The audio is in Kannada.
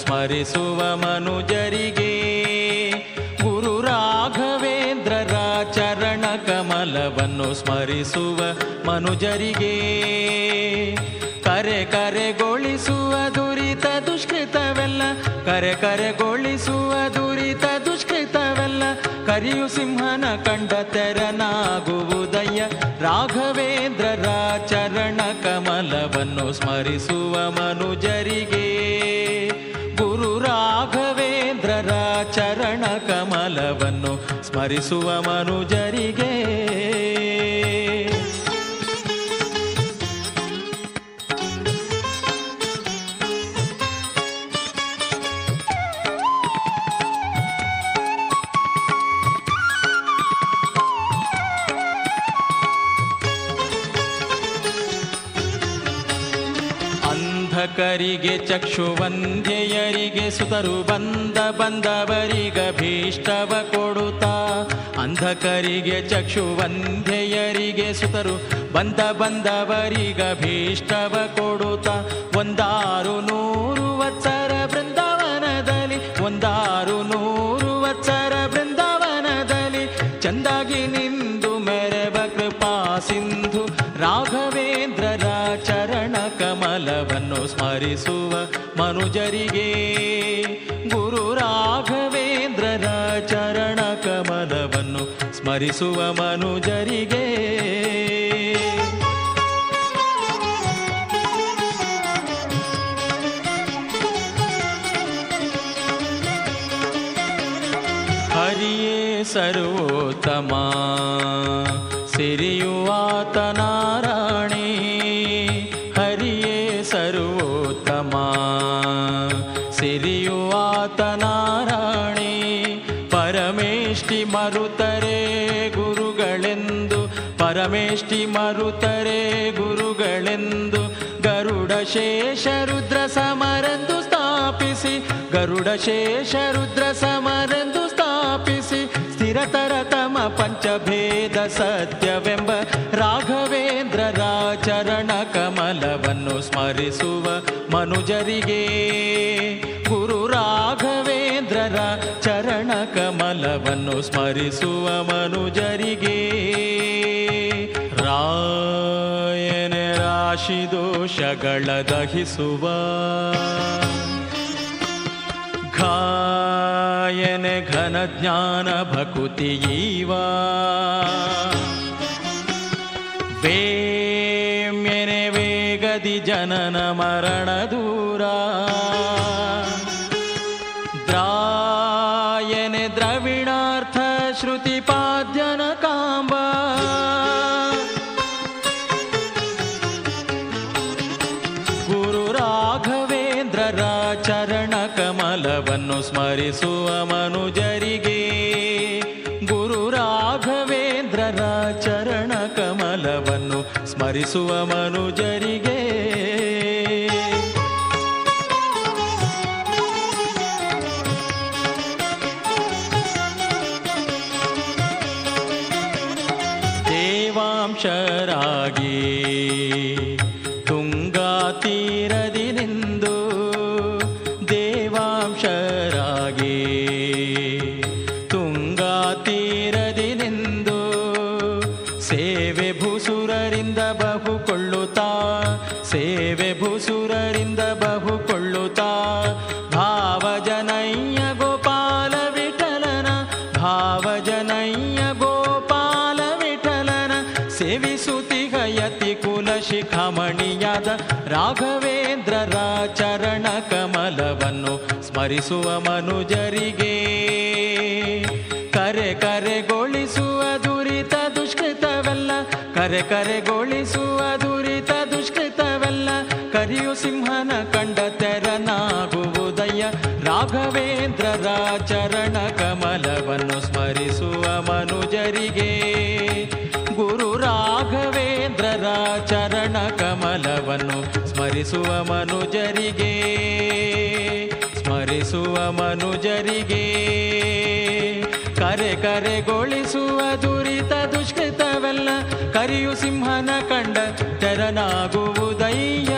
ಸ್ಮರಿಸುವ ಮನುಜರಿಗೆ ಗುರು ರಾಘವೇಂದ್ರರ ಚರಣ ಕಮಲವನ್ನು ಸ್ಮರಿಸುವ ಮನುಜರಿಗೆ ಕರೆ ಕರೆಗೊಳಿಸುವ ದುರಿತ ದುಷ್ಕೃತವೆಲ್ಲ ಕರೆ ಕರೆಗೊಳಿಸುವ ದುರಿತ ದುಷ್ಕೃತವೆಲ್ಲ ಕರಿಯು ಸಿಂಹನ ಕಂಡ ತೆರನಾಗುವುದಯ್ಯ ರಾಘವೇಂದ್ರರ ಚರಣ ಕಮಲವನ್ನು ಸ್ಮರಿಸುವ ಮನುಜರಿಗೆ ಗುರು ರಾಘವೇಂದ್ರರ ಚರಣ ಕಮಲವನ್ನು ಸ್ಮರಿಸುವ ಮನುಜರಿಗೆ ಕರಿಗೆ ಚಕ್ಷುವಂಧ್ಯಯರಿಗೆ ಸುತರು ಬಂದವರಿಗ ಭೀಷ್ಟವ ಕೊಡುತ್ತಾ ಅಂಧಕರಿಗೆ ಚಕ್ಷುವಂಧ್ಯಯರಿಗೆ ಸುತರು ಬಂದವರಿಗ ಭೀಷ್ಟವ ಕೊಡುತ್ತಾ 100 ವತ್ಸರ ಬೃಂದಾವನದಲ್ಲಿ 100 ವತ್ಸರ ಬೃಂದಾವನದಲ್ಲಿ ಚಂದಾಗಿ ನಿಂದು ಮೆರವ ಕೃಪಾ ಸಿಂಧು ರಾಘವೇಂದ್ರರ ಚರಣ ಕಮಲವನ್ನು ಸ್ಮರಿಸುವ ಮನುಜರಿಗೆ ಗುರು ರಾಘವೇಂದ್ರರ ಚರಣ ಕಮಲವನ್ನು ಸ್ಮರಿಸುವ ಮನುಜರಿಗೆ ಹರಿಯೇ ಸರ್ವೋತ್ತಮ ಸಿರಿಯುವಾತ ನಾರಾಯಣಿ ಹರಿಯೇ ಸರ್ವೋತ್ತಮ ಸಿರಿಯುವಾತ ನಾರಾಯಣಿ ಪರಮೇಷ್ಠಿ ಮರುತರೆ ಗುರುಗಳೆಂದು ಪರಮೇಷ್ಠಿ ಮರುತರೆ ಗುರುಗಳೆಂದು ಗರುಡ ಶೇಷ ರುದ್ರ ಸಮರೆಂದು ಸ್ಥಾಪಿಸಿ ಗರುಡ ಶೇಷ ರುದ್ರ ಸಮರೆಂದು ಸ್ಥಾಪಿಸಿ ಸ್ಥಿರತರತಮ ಪಂಚಭೇದ ಸತ್ಯವೆಂಬ ರಾಘವೇಂದ್ರರ ಚರಣ ಕಮಲವನ್ನು ಸ್ಮರಿಸುವ ಮನುಜರಿಗೆ ಗುರು ರಾಘವೇಂದ್ರರ ಚರಣ ಕಮಲವನ್ನು ಸ್ಮರಿಸುವ ಮನುಜರಿಗೆ ರಾಯನ ರಾಶಿ ದೋಷಗಳ ದಹಿಸುವ ಘಾಯನ ಘನ ಜ್ಞಾನ ಭಕುತಿಯೀವ ವೇಮ್ಯನೆ ವೇಗದಿ ಜನನ ಮರಣ ದೂರ ದ್ರಾಯನೆ ದ್ರವಿಣಾರ್ಥ ಶ್ರುತಿ ಪಾದ್ಯನ ಕಾಂಬ ಗುರು ರಾಘವೇಂದ್ರರ ಚರಣ ಕಮಲವನ್ನು ಸ್ಮರಿಸುವ ಮನುಜರಿಗೆ ಗುರು ರಾಘವೇಂದ್ರರ ಚರಣ ಕಮಲವನ್ನು ಸ್ಮರಿಸುವ ಮನುಜರಿಗೆ ದೇವಾಂಶರಾಗಿ ತುಂಗಾ ತೀರದಿ ನಿಂದು ದೇವಾಂಶರಾಗಿ ತುಂಗಾ ತೀರದಿ ನಿಂದು ಸೇವೆ ಭೂಸುರರಿಂದ ಬಹುಕೊಳ್ಳುತ್ತಾ ಸೇವೆ ಭೂಸುರರಿಂದ ಬಹುಕೊಳ್ಳುತ್ತಾ ಭಾವಜನಯ್ಯ ಗೋಪಾಲ ವಿಠಲನ ಭಾವಜನಯ್ಯ ಗೋಪಾಲ ವಿಠಲನ ಸೇವಿಸುತ್ತಿಹಯತಿ ಕುಲ ಶಿಖಾಮಣಿಯಾದ ರಾಘವೇಂದ್ರರ ಚರಣ ಕಮಲವನ್ನು ಸ್ಮರಿಸುವ ಮನುಜರಿಗೆ ಕರೆ ಕರೆಗೊಳಿಸುವ ದುರಿತ ದುಷ್ಕೃತವೆಲ್ಲ ಕರೆ ಕರೆಗೊಳಿಸುವ ದುರಿತ ದುಷ್ಕೃತವೆಲ್ಲ ಕರಿಯು ಸಿಂಹನ ಕಂಡ ತೆರನಾಗುವುದಯ್ಯ ರಾಘವೇಂದ್ರರ ಚರಣ ಕಮಲವನ್ನು ಸ್ಮರಿಸುವ ಮನುಜರಿಗೆ ಗುರು ರಾಘವೇಂದ್ರರ ಚರಣ ಕಮಲವನ್ನು ಸ್ಮರಿಸುವ ಮನುಜರಿಗೆ ಸ್ಮರಿಸುವ ಮನುಜರಿಗೆ ಕರೆ ಕರೆಗೊಳಿಸುವ ದುರಿತ ದುಷ್ಕೃತವೆಲ್ಲ ಕರಿಯು ಸಿಂಹನ ಕಂಡ ತೆರನಾಗುವುದಯ್ಯ